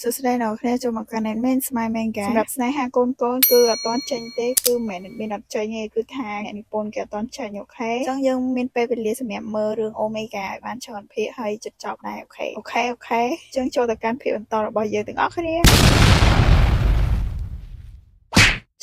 សួស្តីអ្នកគ្នាចូលមកកាន់ Admin Smile Manga សម្រាប់ស្នេហាកូនគឺអត់ទាន់ចេញទេគឺមិនមែនមានអត់ចេញទេគឺថាអ្នកនិពន្ធគេអត់ទាន់ចេញអូខេអញ្ចឹងយើងមានពេលវេលាសម្រាប់មើលរឿង Omega ឲ្យបានច្រើនភាគហើយជិតចប់ដែរអូខេអញ្ចឹងចូលទៅកាន់ភាគបន្តរបស់យើងទាំងអស់គ្នា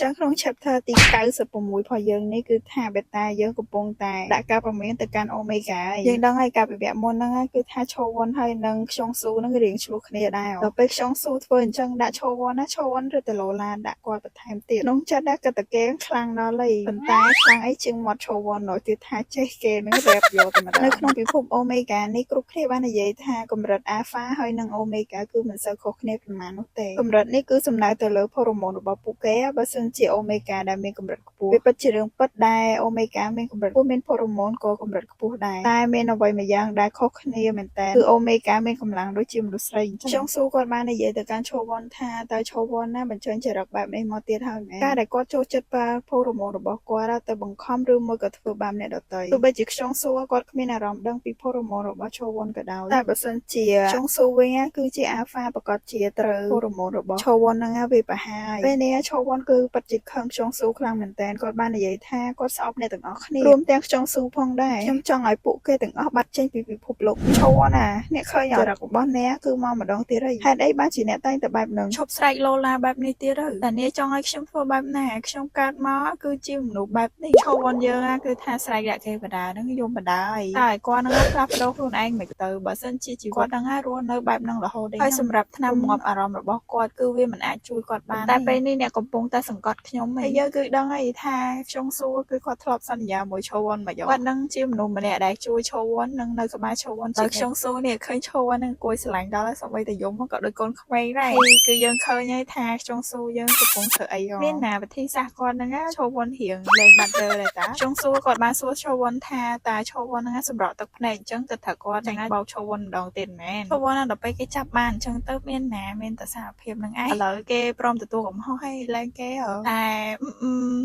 ចឹងក្នុង chapter ទី96របស់យើងនេះគឺថាបេតាយើងកំពុងតែដាក់ការប្រមានទៅកាន់ Omega យើងដឹងហើយការពិភាក្សាមុនហ្នឹងគឺថាឈោវ៉ុនហើយនិងខ្យងស៊ូហ្នឹងរៀងឆ្លោះគ្នាដែរដល់ពេលខ្យងស៊ូធ្វើអញ្ចឹងដាក់ឈោវ៉ុនណាឈោវ៉ុនឬទៅឡូឡាដាក់គាត់បន្ថែមទៀតក្នុងចិត្តណាគាត់តែគេខ្លាំងដល់ហើយប៉ុន្តែខ្លាំងអីជាងមាត់ឈោវ៉ុននោះគឺថាចេះគេនឹងរ៉េបយកតែម្ដងនៅក្នុងពិភព Omega នេះគ្រប់គ្នាបាននិយាយថាកម្រិត Alpha ហើយនិង Omega គឺមិនសូវខុសគ្នាប៉ុន្មាននោះទេកម្រិតនេះគឺសំដៅទៅលើហូរ៉ូម៉ូនរបស់ពួកគេបើសិនជា Omega ដែលមានកម្រិតខ្ពស់វាពិតជារឿងពិតដែល Omega មានកម្រិតខ្ពស់មានហូរ៉ូម៉ូនក៏កម្រិតខ្ពស់ដែរតែមានអ្វីមួយយ៉ាងដែលខុសគ្នាមែនតើគឺ Omega មានកម្លាំងដូចជាមនុស្សស្រីអញ្ចឹងចង់សួរគាត់បាននិយាយទៅកាន់ឈោវ៉ុនថាតើឈោវ៉ុនណាបញ្ចេញចរិតបែបនេះមកទៀតហើយមែនការដែលគាត់ចូលចិត្តប្រើហូរ៉ូម៉ូនរបស់គាត់ទៅបង្ខំឬមួយក៏ធ្វើបាបអ្នកដទៃទោះបីជាខ្យងស៊ូគាត់គ្មានអារម្មណ៍ដឹងពីហូរ៉ូម៉ូនរបស់ឈោវ៉ុនក៏ដោយតែបើសិនជាខ្យងស៊ូវិញគឺជា Alpha ប្រកាសជាត្រូវហូរ៉ូម៉ូនរបស់ឈោវ៉ុនហ្នឹងវាប្រហាយពេលនេះឈោវ៉ុនគឺពិតជាខឹងខ្យងស៊ូខ្លាំងមែនតើគាត់បាននិយាយថាគាត់ស្អប់អ្នកទាំងអស់គ្នារួមទាំងខ្យងស៊ូផងដែរខ្ញុំចង់ឲ្យពួកគេទាំងអស់បាត់ចេញពីពិភពលោកឈោវ៉ុនណាអ្នកឃើញចរិតរបស់អ្នកគឺមកម្ដងទៀតហើយហេតុអីបានជាអ្នកតែងតែបែបហ្នឹងឈប់ស្រែកឡូឡាបែបនេះទៀតទៅតែអ្នកចង់ឲ្យខ្ញុំធ្វើបែបណាខ្ញុំកើតមកគឺជាមនុស្សបែបនេះឈោវ៉ុនយើងគឺថាស្រែកដាក់គេបដាហ្នឹងយំបដាហើយតែឲ្យគាត់ហ្នឹងផ្លាស់ប្ដូរខ្លួនឯងមិនទៅបើសិនជាជីវិតហ្នឹងរស់នៅបែបហ្នឹងរហូតទេហើយសម្រាប់ថ្នាំងាប់អារម្មណ៍របស់គាត់គឺវាមិនអាចជួយគាត់បានតែពេលនេះអ្នកកំពុងតែសង្កត់ខ្ញុំហើយយើងគឺដឹងហើយថាខ្យងស៊ូគឺគាត់ធ្លាប់សន្យាមួយឈោវ៉ុនមកយកគាត់នឹងជាមនុស្សម្នាក់ដែលជួយឈោវ៉ុននឹងនៅក្បែរឈោវ៉ុនតែខ្យងស៊ូនេះឃើញឈោវ៉ុននឹងអង្គុយស្រឡាញ់ដល់ហើយសូម្បីតែយំក៏ដូចកូនក្មេងដែរគឺយើងឃើញហើយថាខ្យងស៊ូយើងកំពុងធ្វើអីមានណាវិធីសាស្ត្រគាត់ហ្នឹងឈោវ៉ុនរៀងលេងបាត់ទៅដែរតាខ្យងស៊ូគាត់បានសួរឈោវ៉ុនថាតើឈោវ៉ុនហ្នឹងសម្រក់ទឹកភ្នែកអញ្ចឹងទៅថាគាត់ចាញ់បោកឈោវ៉ុនម្ដងទៀតមែនឈោវ៉ុនដល់ពេលគេចាប់បានអញ្ចឹងទៅមានណាមានតែសារភាពហ្នឹងឯងឥឡូវគេព្រមទទួលកំហុសហើយលែងគេតែ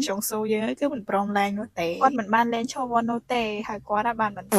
ខ្យងស៊ូយើងគឺមិនព្រមលែងនោះទេគាត់មិនបានលែងឈោវ៉ុននោះទេហើយគាត់បានបន្ត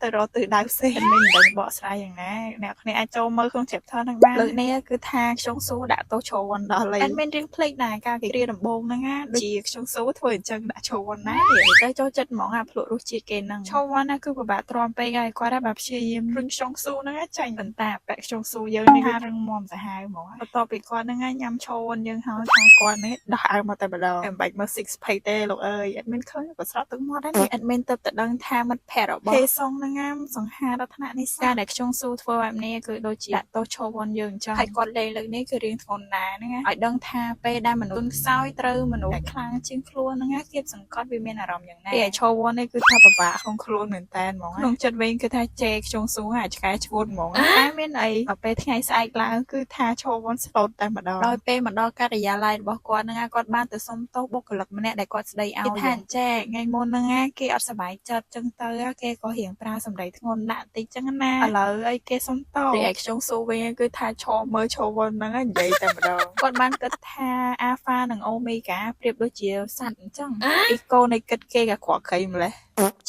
ទៅរកទិសដៅផ្សេងមិនដឹងបកស្រាយយ៉ាងណាអ្នកគ្នាអាចចូលមើលក្នុង chapter ហ្នឹងបានលើកនេះគឺថាខ្យងស៊ូដាក់ទោសឈោវ៉ុនដល់ហើយអត់មានរឿងភ្លេចដែរការគេរៀបដំបូងហ្នឹងដូចជាខ្យងស៊ូធ្វើអញ្ចឹងដាក់ឈោវ៉ុនណាទៅចូលចិត្តហ្មងភ្លក់រសជាតិគេហ្នឹងឈោវ៉ុនណាគឺពិបាកទ្រាំពេកហើយគាត់បានព្យាយាមរឹងខ្យងស៊ូហ្នឹងចាញ់បន្តាបែកខ្យងស៊ូយើងនេះគឺរឹងមាំសាហាវហ្មងបន្ទាប់ពីគាត់ហ្នឹងញ៉ាំឈោវ៉ុនយើងហើយថាគាត់នេះដោះអាវមកតែម្ដងមិនបាច់មើល six pack ទេលោកអើយអត់មានឃើញក៏ស្រក់ទឹកមាត់ដែរអត់មានទៅដឹងថាមិត្តភក្តិរបស់ហេសុងហ្នឹងសង្ហាដល់ថ្នាក់នេះការដែលខ្យងស៊ូធ្វើបែបនេះគឺដូចជាដាក់ទោសឈោវ៉ុនយើងអញ្ចឹងហើយគាត់លេងលើកនេះគឺរៀងធ្ងន់ដែរហ្នឹងឲ្យដឹងថាពេលដែលមនុស្សខ្សោយត្រូវមនុស្សដែលខ្លាំងជាងខ្លួនហ្នឹងគៀបសង្កត់វាមានអារម្មណ៍យ៉ាងណាឯឈោវ៉ុននេះគឺថាពិបាកក្នុងខ្លួនមែនតើហ្មងក្នុងចិត្តវិញគឺថាជេខ្យងស៊ូអាចឆ្កែឈួតហ្មងតែមានអីដល់ពេលថ្ងៃស្អែកឡើងគឺថាឈោវ៉ុនស្លូតតែម្ដងដោយពេលមកដល់ការិយាល័យរបស់គាត់ហ្នឹងគាត់បានទៅសុំទោសបុគ្គលិកម្នាក់ដែលគាត់ស្ដីឲ្យគេថាអញ្ចេះថ្ងៃមុនហ្នឹងគេអត់សប្បាយចិត្តចឹងទៅគេក៏រៀងប្រើសម្ដីធ្ងន់ដាក់តិចចឹងណាឥឡូវអីគេសុំទោសតែខ្យងស៊ូវិញគឺថាឈរមើលឈោវ៉ុនហ្នឹងនិយាយតែម្ដងគាត់បានគិតថា Alpha និង Omega ប្រៀបដូចជាសត្វអញ្ចឹងអ៊ីកូនៃគិតគេក៏ក្រក់ក្រៃម្លេះ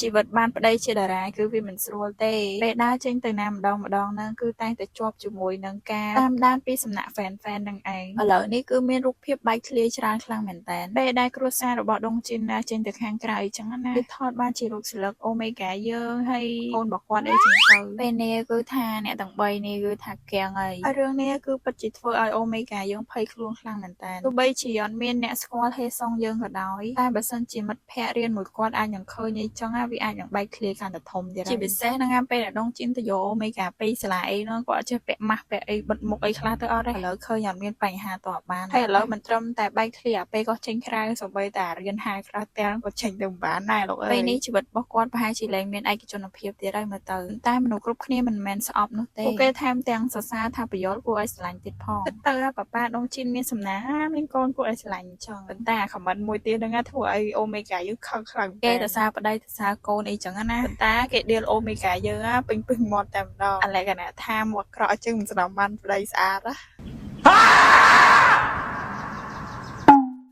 ជីវិតបានប្តីជាតារាគឺវាមិនស្រួលទេពេលដើរចេញទៅណាម្ដងហ្នឹងគឺតែងតែជាប់ជាមួយនឹងការតាមដានពីសំណាក់ fan នឹងឯងឥឡូវនេះគឺមានរូបភាពបែកធ្លាយច្រើនខ្លាំងមែនតើពេលដែលគ្រួសាររបស់ដុងជីនណាចេញទៅខាងក្រៅអញ្ចឹងណាគឺថតបានជារូបស្លឹក Omega យើងហើយកូនរបស់គាត់អីចឹងទៅពេលនេះគឺថាអ្នកទាំង3នេះគឺថាកៀងហើយរឿងនេះគឺពិតជាធ្វើឲ្យ Omega យើងភ័យខ្លួនខ្លាំងមែនតើទោះបីជាអត់មានអ្នកស្គាល់ហេសុងយើងក៏ដោយតែបើសិនជាមិត្តភក្តិរៀនមួយគាត់អាចនឹងឃើញអីចឹងវាអាចនឹងបែកធ្លាយកាន់តែធំទៀតជាពិសេសហ្នឹងពេលដែលដងជិនទៅយក Omega ពីសាលាអីហ្នឹងគាត់ចេះពាក់ម៉ាស់ពាក់អីបិទមុខអីខ្លះទៅអត់ទេឥឡូវឃើញអត់មានបញ្ហាតបបានហើយឥឡូវមិនត្រឹមតែបែកធ្លាយពេលគាត់ចេញក្រៅសូម្បីតែរៀនហាលខ្លះទាំងគាត់ចេញទៅមិនបានដែរលោកអើយពេលនេះជីវិតរបស់គាត់ប្រហែលជាលែងមានឯកជនភាពទៀតហើយមើលទៅតែមនុស្សគ្រប់គ្នាមិនមែនស្អប់នោះទេពួកគេថែមទាំងសរសើរថាប្រយោលគួរឲ្យស្រឡាញ់ទៀតផងគិតទៅប៉ាប៉ាដងជិនមានសំណាមានកូនគួរឲ្យស្រឡាញ់អញ្ចឹងប៉ុន្តែខមមិនមួយទៀតហ្នឹងធ្វើឲ្យ Omega យើងខឹងខ្លាំងគេទៅសារប្តីទៅសារកូនអីចឹងណាប៉ុន្តែគេដៀល Omega យើងពេញមាត់តែម្ដងអាឡែកណាថាមកក្រក់ជាងមិនស្ដាប់បានប្តីស្អាតណា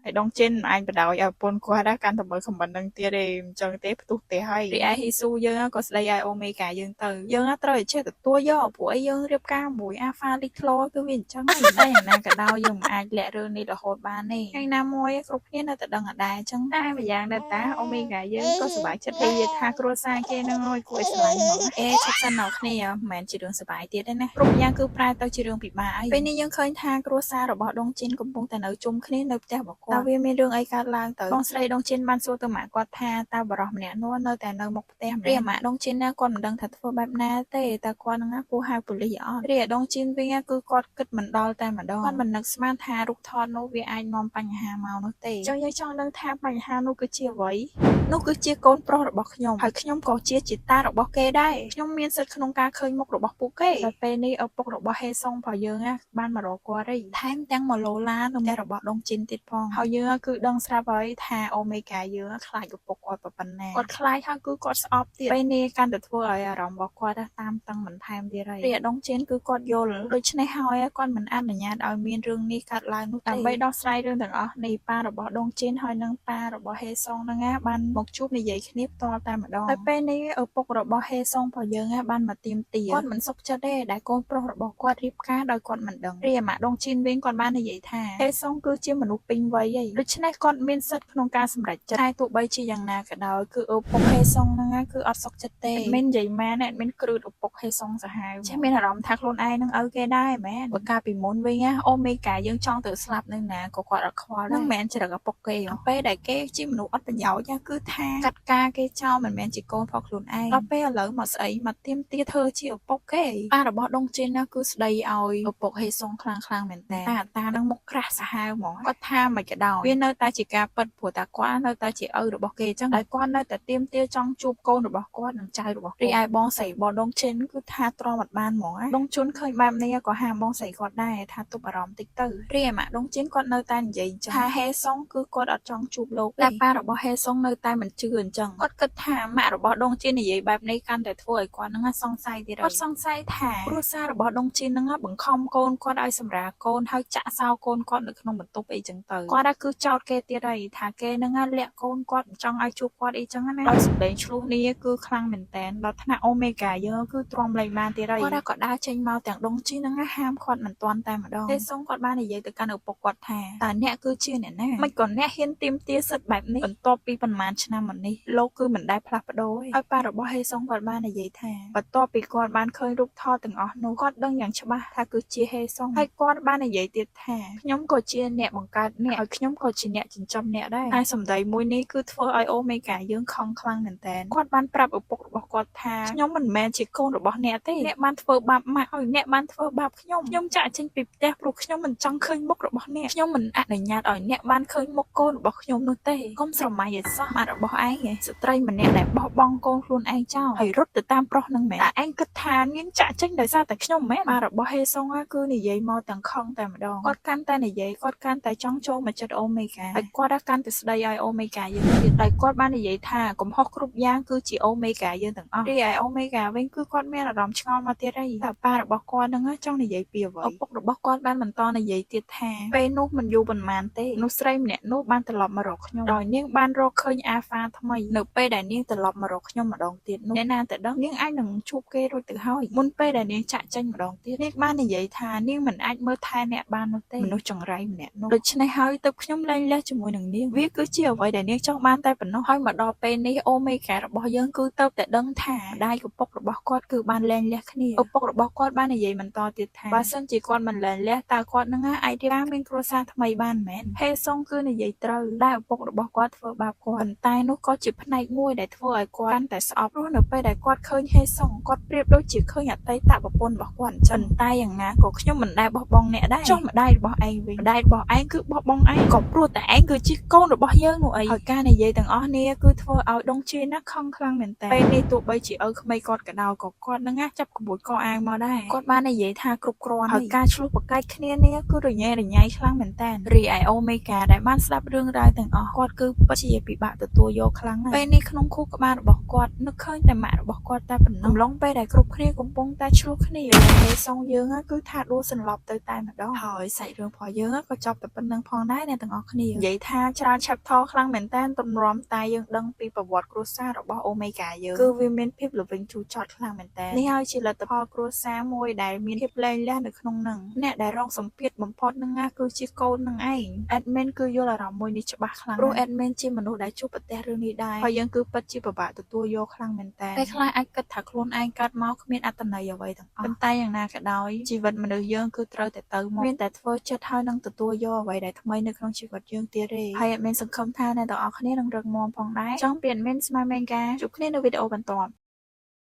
ហើយដងចិនអាចបដ ாய் ឲ្យប្រពន្ធគាត់ដែរកាន់តែមើលខមមិននឹងទៀតទេអញ្ចឹងទេផ្ទុះទេហើយរីឯហ៊ីស៊ូយើងក៏ស្ដីឲ្យអូមេហ្គាយើងទៅយើងត្រូវតែចេះទទួលយកព្រោះអីយើងរៀបការមួយអាហ្វាលីក្លូគឺវាអញ្ចឹងហើយតែយ៉ាងណាក៏ដោយយើងមិនអាចលាក់រឿងនេះរហូតបានទេថ្ងៃណាមួយគ្រប់គ្នានៅតែដឹងអត់ដែរអញ្ចឹងតែម្យ៉ាងដែរតាអូមេហ្គាយើងក៏សប្បាយចិត្តនិយាយថាគ្រួសារគេនឹងឲ្យគួរឲ្យស្រឡាញ់ហ្មងឈប់សិនដល់គ្នាមិនមែនជារឿងសប្បាយទៀតទេណាគ្រប់យ៉ាងគឺប្រែទៅជារឿងពិបាកហើយពេលនេះយើងឃើញថាគ្រួសាររបស់ដងចិនកំពុងតែនៅជុំគ្នានៅផ្ទះរបស់គាត់តើវាមានរឿងអីកើតឡើងទៅបងស្រីដងចិនបានសួរទៅម៉ាក់គាត់ថាតើបរិសម្នាក់នោះនៅតែនៅមុខផ្ទះម្នាក់ម៉ាក់ដងចិនណាគាត់មិនដឹងថាធ្វើបែបណាទេតើគាត់នឹងគួរហៅប៉ូលីសអត់រីឯដងចិនវិញគឺគាត់គិតមិនដល់តែម្ដងគាត់មិននឹកស្មានថារូបថតនោះវាអាចនាំបញ្ហាមកនោះទេចុះយើងចង់ដឹងថាបញ្ហានោះគឺជាអ្វីនោះគឺជាកូនប្រុសរបស់ខ្ញុំហើយខ្ញុំក៏ជាតារបស់គេដែរខ្ញុំមានសិទ្ធិក្នុងការឃើញមុខរបស់ពួកគេតែពេលនេះឪពុករបស់ហេសុងរបស់យើងបានមករកគាត់ហើយថែមទាំងមកឡូឡានៅផ្ទះរបស់ដងចិនទៀតផងហើយយើងគឺដឹងស្រាប់ហើយថាអូមេហ្គាយើងខ្លាចឪពុកគាត់ប៉ុណ្ណាគាត់ខ្លាចហើយគឺគាត់ស្អប់ទៀតពេលនេះកាន់តែធ្វើឲ្យអារម្មណ៍របស់គាត់តាមតឹងបន្ថែមទៀតហើយរីឯដងចិនគឺគាត់យល់ដូច្នេះហើយគាត់មិនអនុញ្ញាតឲ្យមានរឿងនេះកើតឡើងនោះទេដើម្បីដោះស្រាយរឿងទាំងអស់នេះប៉ារបស់ដងចិនហើយនិងប៉ារបស់ហេសុងហ្នឹងបានមកជួបនិយាយគ្នាផ្ទាល់តែម្ដងហើយពេលនេះឪពុករបស់ហេសុងរបស់យើងបានមកទាមទារគាត់មិនសុខចិត្តទេដែលកូនប្រុសរបស់គាត់រៀបការដោយគាត់មិនដឹងរីឯម៉ាក់ដងចិនវិញគាត់បាននិយាយថាហេសុងគឺជាមនុស្សពេញវ័យហើយដូច្នេះគាត់មានសិទ្ធិក្នុងការសម្រេចចិត្តតែទោះបីជាយ៉ាងណាក៏ដោយគឺឪពុកហេសុងហ្នឹងគឺអត់សុខចិត្តទេមិននិយាយម៉ែនអត់មានគ្រឺតឪពុកហេសុងសាហាវចេះមានអារម្មណ៍ថាខ្លួនឯងនឹងឪគេដែរមែនបើកាលពីមុនវិញអូមេហ្គាយើងចង់ទៅស្លាប់នៅណាក៏គាត់អត់ខ្វល់នឹងមែនច្រឹកឪពុកគេពេលដែលគេជាមនុស្សអត់ប្រយោជន៍គឺថាកាត់ការគេចោលមិនមែនជាកូនផងខ្លួនឯងដល់ពេលឥឡូវមកស្អីមកទៀមទាធ្វើជាឪពុកគេប៉ារបស់ដងចិនណាគឺស្ដីឲ្យឪពុកហេសុងខ្លាំងមែនតើតានឹងមុខក្រាស់សាហាវហ្មងគាត់ថាមិនក៏ដោយវានៅតែជាការពិតព្រោះតាគាត់នៅតែជាឪរបស់គេអញ្ចឹងតែគាត់នៅតែទៀមទាចង់ជួបកូនរបស់គាត់និងចៅរបស់រីឯបងស្រីរបស់ដងចិនគឺថាទ្រាំអត់បានហ្មងដងជុនឃើញបែបនេះក៏ហាមបងស្រីគាត់ដែរថាទប់អារម្មណ៍តិចទៅរីឯម៉ាក់ដងចិនគាត់នៅតែនិយាយអញ្ចឹងថាហេសុងគឺគាត់អត់ចង់ជួបលោកតែប៉ារបស់ហេសុងនៅតែមិនជឿអញ្ចឹងគាត់គិតថាម៉ាក់របស់ដងចិននិយាយបែបនេះកាន់តែធ្វើឲ្យគាត់នឹងសង្ស័យទៀតគាត់សង្ស័យថាគ្រួសាររបស់ដងចិននឹងបង្ខំកូនគាត់ឲ្យសម្រាលកូនហើយចាក់សោកូនគាត់នៅក្នុងបន្ទប់អីចឹងទៅគាត់គឺចោទគេទៀតហើយថាគេនឹងលាក់កូនគាត់មិនចង់ឲ្យជួបគាត់អីចឹងណាដោយសម្លេងឆ្លោះនេះគឺខ្លាំងមែនតើដល់ថ្នាក់អូមេហ្គាយើងគឺទ្រាំលែងបានទៀតហើយគាត់ក៏ដើរចេញមកទាំងដងចិននឹងហាមគាត់មិនទាន់តែម្ដងទេសុងគាត់បាននិយាយទៅកាន់ឪពុកគាត់ថាតើអ្នកគឺជាអ្នកណាមិនក៏អ្នកហ៊ានទាមទារសិទ្ធិបែបនេះបន្ទាប់ពីប្រហែលឆ្នាំមកនេះលោកគឺមិនដែលផ្លាស់ប្ដូរហើយប៉ារបស់ហេសុងគាត់បាននិយាយថាបន្ទាប់ពីគាត់បានឃើញរូបថតទាំងអស់នោះគាត់ដឹងយ៉ាងច្បាស់ថាគឺជាហេសុងហើយគាត់បាននិយាយទៀតថាខ្ញុំក៏ជាអ្នកបង្កើតអ្នកហើយខ្ញុំក៏ជាអ្នកចិញ្ចឹមអ្នកដែរតែសម្ដីមួយនេះគឺធ្វើឲ្យអូមេហ្គាយើងខំខ្លាំងមែនតើគាត់បានប្រាប់ឪពុករបស់គាត់ថាខ្ញុំមិនមែនជាកូនរបស់អ្នកទេអ្នកបានធ្វើបាបម៉ាក់ហើយអ្នកបានធ្វើបាបខ្ញុំចាក់ចេញពីផ្ទះព្រោះខ្ញុំមិនចង់ឃើញមុខរបស់អ្នកខ្ញុំមិនអនុញ្ញាតឲ្យអ្នកបានឃើញមុខកូនរបស់ខ្ញុំនោះទេកុំស្រមៃឲ្យសោះម៉ាក់របស់ឯងស្ត្រីម្នាក់ដែលបោះបង់កូនខ្លួនឯងចោលហើយរត់ទៅតាមប្រុសនឹងមែនឯងគិតថានាងចាក់ចេញដោយសារតែខ្ញុំមែនម៉ាក់របស់ហេសុងគឺនិយាយមកទាំងខឹងតែម្ដងគាត់កាន់តែនិយាយគាត់កាន់តែចង់ចូលមកចិត្តអូមេហ្គាហើយគាត់កាន់តែស្ដីឲ្យអូមេហ្គាយើងទៀតតែគាត់បាននិយាយថាកំហុសគ្រប់យ៉ាងគឺជាអូមេហ្គាយើងទាំងអស់រីឯអូមេហ្គាវិញគឺគាត់មានអារម្មណ៍ឆ្ងល់មកទៀតហើយតែប៉ារបស់គាត់នឹងចង់និយាយពីអ្វីឪពុករបស់គាត់បានបន្តនិយាយទៀតថាពេលនោះមិនយូរប៉ុន្មានទេនោះស្រីម្នាក់នោះបានត្រឡប់មករកខ្ញុំដោយនាងបានរកឃើញអាហ្វាថ្មីនៅពេលដែលនាងត្រឡប់មករកខ្ញុំម្ដងទៀតនោះអ្នកណាតែដឹងនាងអាចនឹងជួបគេរួចទៅហើយមុនពេលដែលនាងចាក់ចេញម្ដងទៀតនាងបាននិយាយថានាងមិនអាចមើលថែអ្នកបាននោះទេមនុស្សចង្រៃម្នាក់នោះដូច្នេះហើយទើបខ្ញុំលែងលះជាមួយនឹងនាងវាគឺជាអ្វីដែលនាងចង់បានតែប៉ុណ្ណោះហើយមកដល់ពេលនេះអូមេហ្គារបស់យើងគឺទៅតែដឹងថាម្ដាយឪពុករបស់គាត់គឺបានលែងលះគ្នាឪពុករបស់គាត់បាននិយាយបន្តទៀតថាបើសិនជាគាត់មិនលែងលះតើគាត់នឹងអាចរៀបការមានគ្រួសារថ្មីបានមែនហេសុងគឺនិយាយត្រូវដែលឪពុករបស់គាត់ធ្វើបាបគាត់ប៉ុន្តែនោះក៏ជាផ្នែកមួយដែលធ្វើឲ្យគាត់កាន់តែស្អប់ព្រោះនៅពេលដែលគាត់ឃើញហេសុងគាត់ប្រៀបដូចជាឃើញអតីតប្រពន្ធរបស់គាត់ចឹងតែយ៉ាងណាក៏ខ្ញុំមិនដែលបោះបង់អ្នកដែរចុះម្ដាយរបស់ឯងវិញម្ដាយរបស់ឯងគឺបោះបង់ឯងក៏ព្រោះតែឯងគឺជាកូនរបស់យើងនោះអីហើយការនិយាយទាំងអស់នេះគឺធ្វើឲ្យដងជាណាខឹងខ្លាំងមែនតើពេលនេះទោះបីជាឪក្មេងគាត់ក៏ដោយក៏គាត់នឹងចាប់ក្បួនកអាវមកដែរគាត់បាននិយាយថាគ្រប់គ្រាន់ហើយការឆ្លោះប្រកែកគ្នានេះគឺរញ៉េរញ៉ៃខ្លាំងមែនតើរីឯអូមេហ្គាដែលបានស្ដាប់រឿងរ៉ាវទាំងអស់គាត់គឺពិតជាពិបាកទទួលយកខ្លាំងណាស់ពេលនេះក្នុងខួរក្បាលរបស់គាត់នឹកឃើញតែម៉ាក់របស់គាត់តែប៉ុណ្ណោះអំឡុងពេលដែលគ្រប់គ្នាកំពុងតែឆ្លោះគ្នាហេសុងយើងគឺថាដួលសន្លប់ទៅតែម្ដងហើយសាច់រឿងរបស់យើងក៏ចប់តែប៉ុណ្្នឹងផងដែរ អ្នកទាំងអស់គ្នានិយាយថាច្រើន chapter ខ្លាំងមែនតើទម្រាំតែយើងដឹងពីប្រវត្តិគ្រួសាររបស់ Omega យើងគឺវាមានភាពល្វីងជូរចត់ខ្លាំងមែនតើនេះហើយជាលទ្ធផលគ្រួសារមួយដែលមានភាពលែងលះនៅក្នុងនឹងអ្នកដែលរងសម្ពាធបំផុតនឹងណាគឺជាកូននឹងឯង admin គឺយល់អារម្មណ៍មួយនេះច្បាស់ខ្លាំងព្រោះ admin ជាមនុស្សដែលជួបប្រទះរឿងនេះដែរហើយយើងគឺពិតជាពិបាកទទួលយកខ្លាំងមែនតើពេលខ្លះអាចគិតថាខ្លួនឯងកើតមកគ្មានអត្ថន័យអ្វីទាំងអស់ប៉ុន្តែយ៉ាងណាក៏ដោយជីវិតមនុស្សយើងគឺត្រូវតែទៅមកមានតែធ្វើចិត្តហើយនឹងទទួលយកអ្វីដែលថ្មីនៅក្នុងជីវិតយើងទៀតទេហើយ admin សង្ឃឹមថាអ្នកទាំងអស់គ្នានឹងរឹងមាំផងដែរចង់ពី admin ស្មើ Mega ជួបគ្នានៅវីដេអូបន្ទាប់